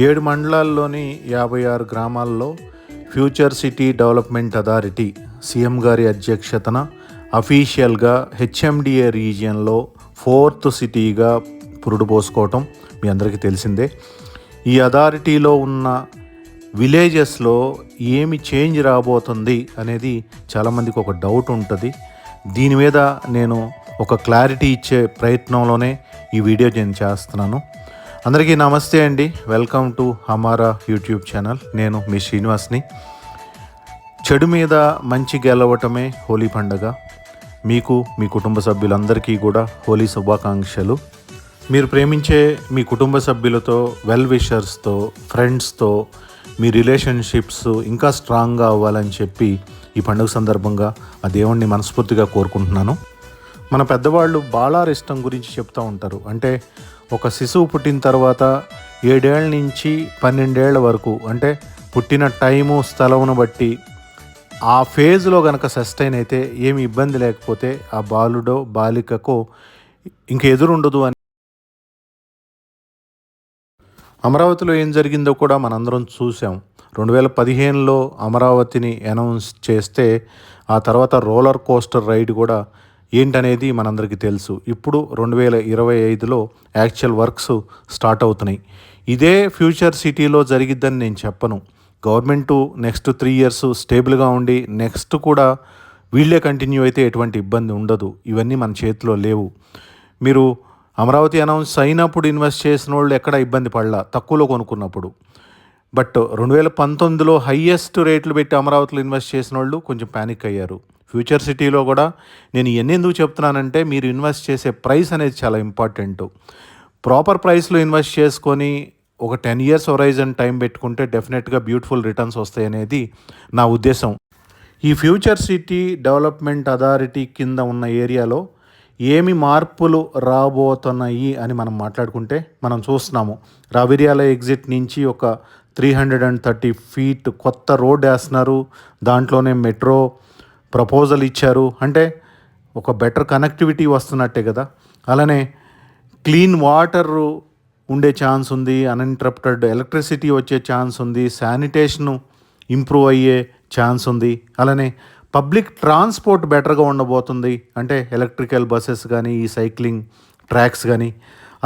7 మండలాల్లోని 56 గ్రామాల్లో future city development authority CM గారి అధ్యక్షతన అఫీషియల్గా హెచ్ఎండిఏ రీజియన్లో 4th సిటీగా పురుడు పోసుకోవటం మీ అందరికీ తెలిసిందే. ఈ అథారిటీలో ఉన్న విలేజెస్లో ఏమి చేంజ్ రాబోతుంది అనేది చాలామందికి ఒక డౌట్ ఉంటుంది. దీని మీద నేను ఒక క్లారిటీ ఇచ్చే ప్రయత్నంలోనే ఈ వీడియో నేను చేస్తున్నాను. అందరికీ నమస్తే అండి. వెల్కమ్ టు హమారా యూట్యూబ్ ఛానల్. నేను మీ శ్రీనివాస్ని. చెడు మీద మంచి గెలవటమే హోలీ పండుగ. మీకు మీ కుటుంబ సభ్యులందరికీ కూడా హోలీ శుభాకాంక్షలు. మీరు ప్రేమించే మీ కుటుంబ సభ్యులతో, వెల్ విషర్స్తో, ఫ్రెండ్స్తో మీ రిలేషన్షిప్స్ ఇంకా స్ట్రాంగ్గా అవ్వాలని చెప్పి ఈ పండుగ సందర్భంగా ఆ దేవుణ్ణి మనస్ఫూర్తిగా కోరుకుంటున్నాను. మన పెద్దవాళ్ళు బాలారిష్టం గురించి చెప్తూ ఉంటారు. అంటే ఒక శిశువు పుట్టిన తర్వాత 7 ఏళ్ళ నుంచి 12 ఏళ్ల వరకు, అంటే పుట్టిన టైము స్థలమును బట్టి ఆ ఫేజ్లో కనుక సస్టైన్ అయితే ఏమి ఇబ్బంది లేకపోతే ఆ బాలుడో బాలికకో ఇంక ఎదురుండదు అని. అమరావతిలో ఏం జరిగిందో కూడా మనందరం చూసాం. 2015లో అమరావతిని అనౌన్స్ చేస్తే ఆ తర్వాత రోలర్ కోస్టర్ రైడ్ కూడా ఏంటనేది మనందరికీ తెలుసు. ఇప్పుడు 2025లో యాక్చువల్ వర్క్స్ స్టార్ట్ అవుతున్నాయి. ఇదే ఫ్యూచర్ సిటీలో జరిగిద్దని నేను చెప్పను. గవర్నమెంటు నెక్స్ట్ 3 years స్టేబుల్గా ఉండి నెక్స్ట్ కూడా వీళ్ళే కంటిన్యూ అయితే ఎటువంటి ఇబ్బంది ఉండదు. ఇవన్నీ మన చేతిలో లేవు. మీరు అమరావతి అనౌన్స్ అయినప్పుడు ఇన్వెస్ట్ చేసిన వాళ్ళు ఎక్కడ ఇబ్బంది పడలా, తక్కువలో కొనుక్కున్నప్పుడు. బట్ 2019లో హయ్యెస్ట్ రేట్లు పెట్టి అమరావతిలో ఇన్వెస్ట్ చేసిన వాళ్ళు కొంచెం ప్యానిక్ అయ్యారు. ఫ్యూచర్ సిటీలో కూడా నేను ఎందుకు చెప్తున్నానంటే, మీరు ఇన్వెస్ట్ చేసే ప్రైస్ అనేది చాలా ఇంపార్టెంట్. ప్రాపర్ ప్రైస్లో ఇన్వెస్ట్ చేసుకొని ఒక 10 years హొరైజన్ టైం పెట్టుకుంటే డెఫినెట్గా బ్యూటిఫుల్ రిటర్న్స్ వస్తాయి అనేది నా ఉద్దేశం. ఈ ఫ్యూచర్ సిటీ డెవలప్మెంట్ అథారిటీ కింద ఉన్న ఏరియాలో ఏమి మార్పులు రాబోతున్నాయి అని మనం మాట్లాడుకుంటే, మనం చూస్తున్నాము రావిర్యాల ఎగ్జిట్ నుంచి ఒక 330 feet కొత్త రోడ్ వేస్తున్నారు. దాంట్లోనే మెట్రో ప్రపోజల్ ఇచ్చారు. అంటే ఒక బెటర్ కనెక్టివిటీ వస్తున్నట్టే కదా. అలానే క్లీన్ వాటర్ ఉండే ఛాన్స్ ఉంది, అన్ఇంటరప్టెడ్ ఎలక్ట్రిసిటీ వచ్చే ఛాన్స్ ఉంది, శానిటేషను ఇంప్రూవ్ అయ్యే ఛాన్స్ ఉంది. అలానే పబ్లిక్ ట్రాన్స్పోర్ట్ బెటర్గా ఉండబోతుంది. అంటే ఎలక్ట్రికల్ బస్సెస్ కానీ, ఈ సైక్లింగ్ ట్రాక్స్ కానీ.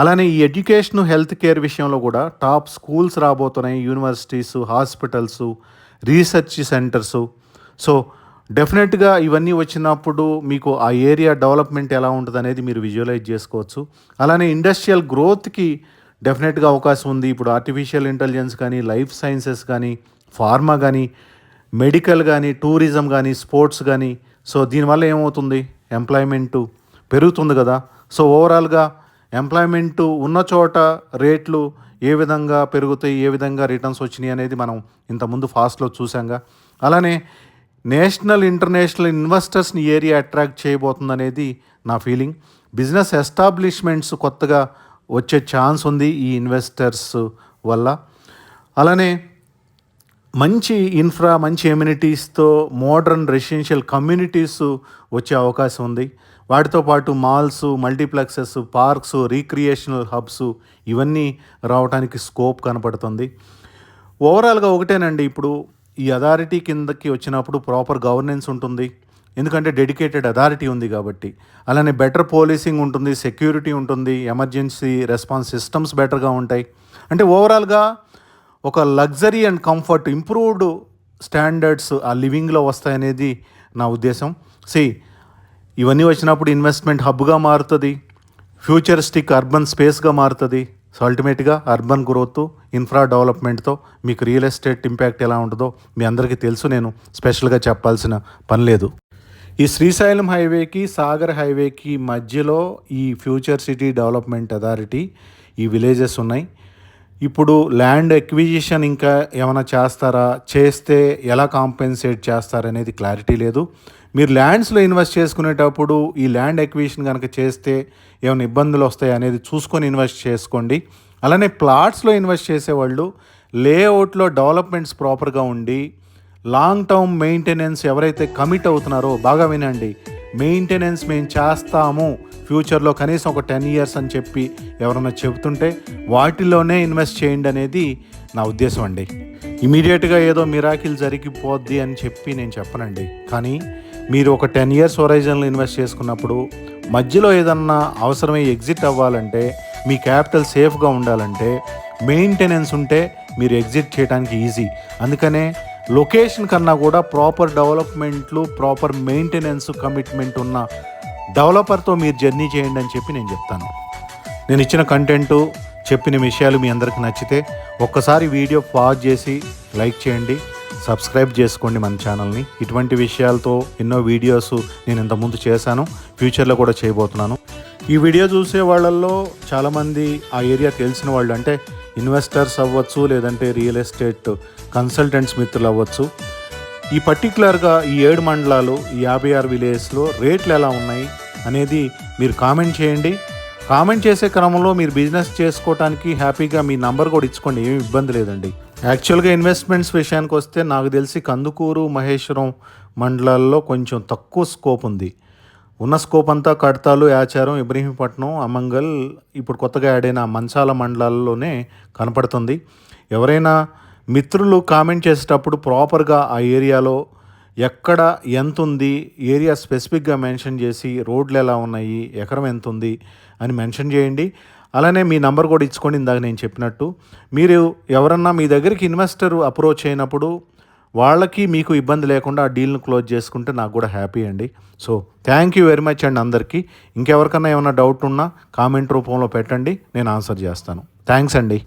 అలానే ఈ ఎడ్యుకేషన్, హెల్త్ కేర్ విషయంలో కూడా టాప్ స్కూల్స్ రాబోతున్నాయి, universities, hospitals, research centres. So డెఫినెట్గా ఇవన్నీ వచ్చినప్పుడు మీకు ఆ ఏరియా డెవలప్మెంట్ ఎలా ఉంటుంది అనేది మీరు విజువలైజ్ చేసుకోవచ్చు. అలానే ఇండస్ట్రియల్ గ్రోత్కి డెఫినెట్గా అవకాశం ఉంది. ఇప్పుడు ఆర్టిఫిషియల్ ఇంటెలిజెన్స్ కానీ, లైఫ్ సైన్సెస్ కానీ, ఫార్మా కానీ, మెడికల్ కానీ, టూరిజం కానీ, స్పోర్ట్స్ కానీ. సో దీనివల్ల ఏమవుతుంది, ఎంప్లాయ్మెంటు పెరుగుతుంది కదా. సో ఓవరాల్గా ఎంప్లాయ్మెంటు ఉన్న చోట రేట్లు ఏ విధంగా పెరుగుతాయి, ఏ విధంగా రిటర్న్స్ వచ్చినాయి అనేది మనం ఇంతకుముందు ఫాస్ట్లో చూసాంగా. అలానే నేషనల్, ఇంటర్నేషనల్ ఇన్వెస్టర్స్ని ఏరియా అట్రాక్ట్ చేయబోతుంది అనేది నా ఫీలింగ్. బిజినెస్ ఎస్టాబ్లిష్మెంట్స్ కొత్తగా వచ్చే ఛాన్స్ ఉంది ఈ ఇన్వెస్టర్స్ వల్ల. అలానే మంచి ఇన్ఫ్రా, మంచి ఎమ్యూనిటీస్తో మోడర్న్ రెసిడెన్షియల్ కమ్యూనిటీస్ వచ్చే అవకాశం ఉంది. వాటితో పాటు malls, multiplexes, parks, recreational hubs ఇవన్నీ రావడానికి స్కోప్ కనపడుతుంది. ఓవరాల్గా ఒకటేనండి, ఇప్పుడు ఈ అథారిటీ కిందకి వచ్చినప్పుడు ప్రాపర్ గవర్నెన్స్ ఉంటుంది, ఎందుకంటే డెడికేటెడ్ అథారిటీ ఉంది కాబట్టి. అలానే బెటర్ పోలీసింగ్ ఉంటుంది, సెక్యూరిటీ ఉంటుంది, ఎమర్జెన్సీ రెస్పాన్స్ సిస్టమ్స్ బెటర్గా ఉంటాయి. అంటే ఓవరాల్గా ఒక luxury and comfort, improved standards ఆ లివింగ్లో వస్తాయనేది నా ఉద్దేశం. ఇవన్నీ వచ్చినప్పుడు ఇన్వెస్ట్మెంట్ హబ్గా మారుతుంది, ఫ్యూచరిస్టిక్ అర్బన్ స్పేస్గా మారుతుంది. సో అల్టిమేట్గా అర్బన్ గ్రోత్, ఇన్ఫ్రా డెవలప్మెంట్తో మీకు రియల్ ఎస్టేట్ ఇంపాక్ట్ ఎలా ఉంటుందో మీ అందరికీ తెలుసు. నేను స్పెషల్గా చెప్పాల్సిన పని లేదు. ఈ శ్రీశైలం హైవేకి, సాగర్ హైవేకి మధ్యలో ఈ ఫ్యూచర్ సిటీ డెవలప్మెంట్ అథారిటీ ఈ విలేజెస్ ఉన్నాయి. ఇప్పుడు ల్యాండ్ ఎక్విజిషన్ ఇంకా ఏమైనా చేస్తారా, చేస్తే ఎలా కాంపెన్సేట్ చేస్తారనేది క్లారిటీ లేదు. మీరు ల్యాండ్స్లో ఇన్వెస్ట్ చేసుకునేటప్పుడు ఈ ల్యాండ్ ఎక్విజిషన్ కనుక చేస్తే ఏమైనా ఇబ్బందులు వస్తాయి అనేది చూసుకొని ఇన్వెస్ట్ చేసుకోండి. అలానే ప్లాట్స్లో ఇన్వెస్ట్ చేసేవాళ్ళు లేఅవుట్లో డెవలప్మెంట్స్ ప్రాపర్గా ఉండి లాంగ్ టర్మ్ మెయింటెనెన్స్ ఎవరైతే కమిట్ అవుతున్నారో, బాగా వినండి, మెయింటెనెన్స్ మేము చేస్తాము ఫ్యూచర్లో కనీసం ఒక 10 years అని చెప్పి ఎవరైనా చెబుతుంటే వాటిలోనే ఇన్వెస్ట్ చేయండి అనేది నా ఉద్దేశం అండి. ఇమీడియట్గా ఏదో మిరాకిల్ జరిగిపోద్ది అని చెప్పి నేను చెప్పనండి. కానీ మీరు ఒక 10 years హొరైజన్లో ఇన్వెస్ట్ చేసుకున్నప్పుడు మధ్యలో ఏదన్నా అవసరమై ఎగ్జిట్ అవ్వాలంటే, మీ క్యాపిటల్ సేఫ్గా ఉండాలంటే మెయింటెనెన్స్ ఉంటే మీరు ఎగ్జిట్ చేయడానికి ఈజీ. అందుకనే లొకేషన్ కన్నా కూడా ప్రాపర్ డెవలప్మెంట్లు, ప్రాపర్ మెయింటెనెన్స్ కమిట్మెంట్ ఉన్న డెవలపర్తో మీరు జర్నీ చేయండి అని చెప్పి నేను చెప్తాను. నేను ఇచ్చిన కంటెంటు, చెప్పిన విషయాలు మీ అందరికి నచ్చితే ఒక్కసారి వీడియో పాజ్ చేసి లైక్ చేయండి, సబ్స్క్రైబ్ చేసుకోండి మన ఛానల్ని. ఇటువంటి విషయాలతో ఎన్నో వీడియోస్ నేను ఇంతకుముందు చేశాను, ఫ్యూచర్లో కూడా చేయబోతున్నాను. ఈ వీడియో చూసే వాళ్ళల్లో చాలామంది ఆ ఏరియా తెలిసిన వాళ్ళు, అంటే ఇన్వెస్టర్స్ అవ్వచ్చు, లేదంటే రియల్ ఎస్టేట్ కన్సల్టెంట్స్ మిత్రులు అవ్వచ్చు. ఈ పర్టికులర్గా ఈ 7 మండలాలు, ఈ 56 విలేజ్లో రేట్లు ఎలా ఉన్నాయి అనేది మీరు కామెంట్ చేయండి. కామెంట్ చేసే క్రమంలో మీరు బిజినెస్ చేసుకోవడానికి హ్యాపీగా మీ నంబర్ కూడా ఇచ్చుకోండి, ఏమి ఇబ్బంది లేదండి. యాక్చువల్గా ఇన్వెస్ట్మెంట్స్ విషయానికి వస్తే నాకు తెలిసి కందుకూరు, మహేశ్వరం మండలాల్లో కొంచెం తక్కువ స్కోప్ ఉంది. ఉన్న స్కోప్ అంతా కడతాలు, యాచారం, ఇబ్రహీంపట్నం, అమంగల్, ఇప్పుడు కొత్తగా యాడ్ అయిన మంచాల మండలాల్లోనే కనపడుతుంది. ఎవరైనా మిత్రులు కామెంట్ చేసేటప్పుడు ప్రాపర్గా ఆ ఏరియాలో ఎక్కడ ఎంత ఉంది, ఏరియా స్పెసిఫిక్గా మెన్షన్ చేసి రోడ్లు ఎలా ఉన్నాయి, ఎకరం ఎంత ఉంది అని మెన్షన్ చేయండి. అలానే మీ నంబర్ కూడా ఇచ్చుకోండి. ఇందాక నేను చెప్పినట్టు మీరు ఎవరన్నా మీ దగ్గరికి ఇన్వెస్టర్ అప్రోచ్ అయినప్పుడు వాళ్ళకి మీకు ఇబ్బంది లేకుండా ఆ డీల్ను క్లోజ్ చేసుకుంటే నాకు కూడా హ్యాపీ అండి. So thank you very much అండి అందరికీ. ఇంకెవరికన్నా ఏమైనా డౌట్ ఉన్నా కామెంట్ రూపంలో పెట్టండి, నేను ఆన్సర్ చేస్తాను. థ్యాంక్స్ అండి.